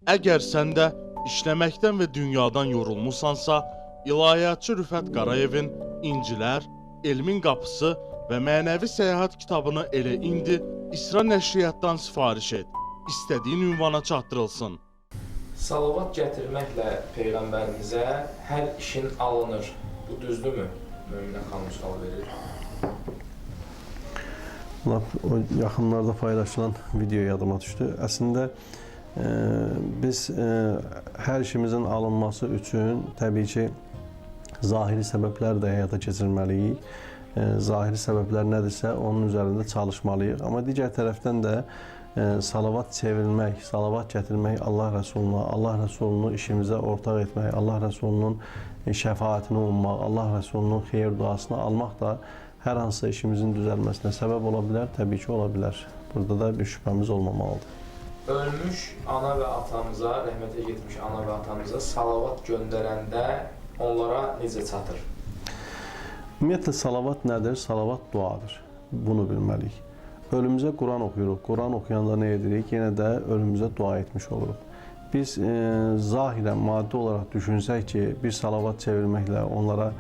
Əgər sən də işləməkdən və dünyadan yorulmusansa, İlahiyyatçı Rüfət Qarayevin İncilər, Elmin Qapısı və Mənəvi Səyahət kitabını elə indi İsra Nəşriyyatdan sifariş et. İstədiyin ünvana çatdırılsın. Salavat gətirməklə Peyğəmbərimizə hər işin alınır. Bu düzdürmü? Möminə xanım sual verir. O yaxınlarda paylaşılan video yadıma düşdü. Əslində biz hər işimizin alınması üçün təbii ki, zahiri səbəblər də həyata keçirməliyik. Zahiri səbəblər nədirsə, onun üzərində çalışmalıyıq. Amma digər tərəfdən də salavat çevrilmək, salavat gətirmək Allah Rəsuluna, Allah Rəsulunu işimizə ortaq etmək, Allah Rəsulunun şəfaətini ummaq, Allah Rəsulunun xeyir duasını almaq da hər hansı işimizin düzəlməsinə səbəb ola bilər, təbii ki, ola bilər. Burada da bir şübhəmiz olmamalıdır. Ölmüş ana və atamıza, rəhmətə getmiş ana və atamıza salavat göndərəndə onlara necə çatır? Ümumiyyətlə, salavat nədir? Salavat duadır. Bunu bilməliyik. Ölümümüzə Quran oxuyuruq. Quran oxuyanda nə edirik? Yenə də ölümümüzə dua etmiş oluruq. Biz zahirən, maddi olaraq düşünsək ki, bir salavat çevirməklə onlara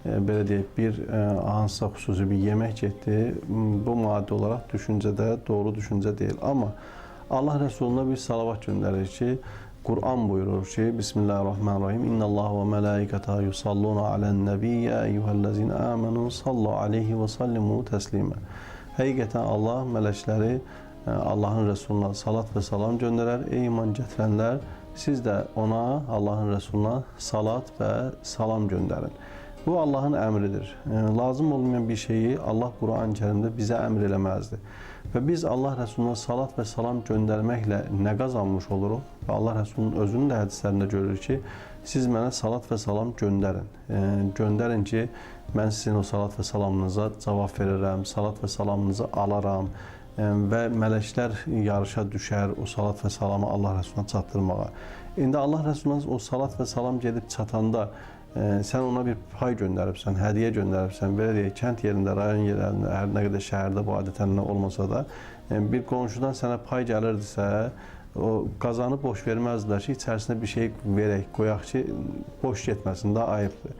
belə deyək, bir hansısa xüsusi bir yemək getdi, bu maddi olaraq düşüncədə doğru düşüncə deyil. Amma Allah Rəsuluna bir salavat göndərir ki, Quran buyurur ki, Bismillahirrahmanirrahim, İnnəllaha və mələikətəhu yusalluna alən-nəbiyyə eyyuhəl-ləzinə əmənu sallu aleyhi və sallimu təslimə. Həqiqətən Allah mələkləri Allahın Rəsuluna salat və salam göndərər. Ey iman gətirənlər, siz də ona, Allahın Rəsuluna salat və salam göndərin. Bu Allahın əmridir. Lazım olmayan bir şeyi Allah Quran-ı Kərimdə bizə əmr eləməzdi. Və biz Allah Rəsuluna salat və salam göndərməklə nə qazanmış oluruq? Və Allah Rəsulunun özünün də hədislərində görür ki, siz mənə salat və salam göndərin. Göndərin ki, mən sizin o salat və salamınıza cavab verirəm, salat və salamınızı alaram və mələklər yarışa düşər o salat və salamı Allah Rəsuluna çatdırmağa. İndi Allah Rəsuluna o salat və salam gedib çatanda sən ona bir pay göndəribsən, hədiyyə göndəribsən, belə deyək, kənd yerində, rayon yerlərində, hər nə qədər şəhərdə bu adətənlə olmasa da, bir qonşudan sənə pay gəlirdisə, o qazanı boş verməzdilər ki, içərisində bir şey verək, qoyaq ki, boş getməsin, daha ayıbdır.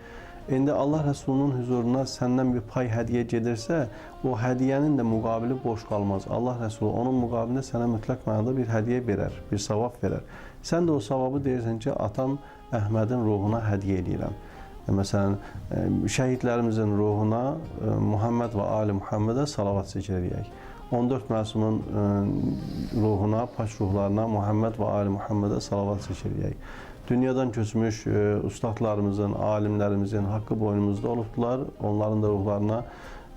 İndi Allah Rəsulunun huzuruna səndən bir pay hədiyyə gedirsə, o hədiyyənin də müqabili boş qalmaz. Allah Rəsulu onun müqabilində sənə mütləq mənada bir hədiyyə verər, bir savab verər. Sən də o savabı deyirsən ki, atam Əhmədin ruhuna hədiyyə edirəm. Məsələn, şəhidlərimizin ruhuna Muhammed və Ali Muhammedə salavat zikr edək. 14 məsumun ruhuna, paç ruhlarına Muhammed və Ali Muhammedə salavat zikr edək. Dünyadan köçmüş ustadlarımızın, alimlərimizin haqqı boynumuzda olubdular. Onların da ruhlarına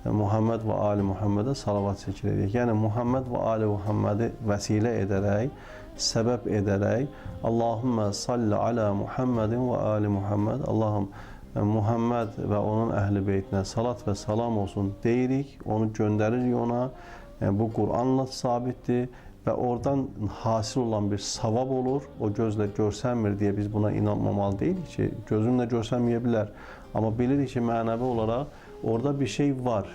Muhammed və Ali Muhammedə salavat zikr edək. Yəni, Muhammed və Ali Muhammedi vəsilə edərək, səbəb edərək, Allahümmə salli alə Muhammedin və Ali Muhammed, Allahım Muhammed və onun əhl-i beytinə salat və salam olsun deyirik, onu göndəririk ona, bu Quranla sabitdir və oradan hasil olan bir savab olur, o gözlə görsənmir deyə biz buna inanmamalı deyilik ki, gözümlə görsənməyə bilər, amma bilirik ki, mənəvi olaraq orada bir şey var,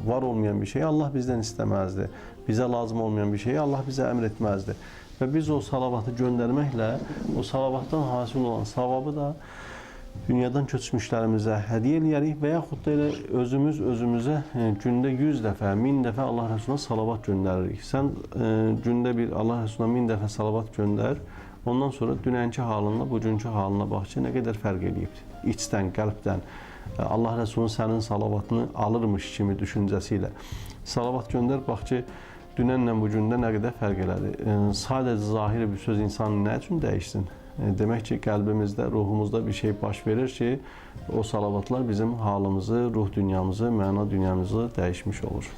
var olmayan bir şey Allah bizdən istəməzdi, bizə lazım olmayan bir şeyi Allah bizə əmr etməzdi və biz o salavatı göndərməklə o salavatdan hasil olan savabı da dünyadan köçmüşlərimizə hədiyyə eləyərik və yaxud da elə özümüz özümüzə gündə 100 dəfə, 1000 dəfə Allah Rəsuluna salavat göndəririk. Sən gündə bir Allah Rəsuluna 1000 dəfə salavat göndər, ondan sonra dünənki halınla, bugünkü halına bax ki, nə qədər fərq eləyibdir. İçdən, qəlbdən Allah Rəsulunun sənin salavatını alırmış kimi düşüncəsi ilə salavat göndər, bax ki, dünənlə bugündə nə qədər fərq elədi. Sadəcə zahiri bir söz insanı nə üçün dəyişsin? Demək ki, qəlbimizdə, ruhumuzda bir şey baş verir ki, o salavatlar bizim halımızı, ruh dünyamızı, məna dünyamızı dəyişmiş olur.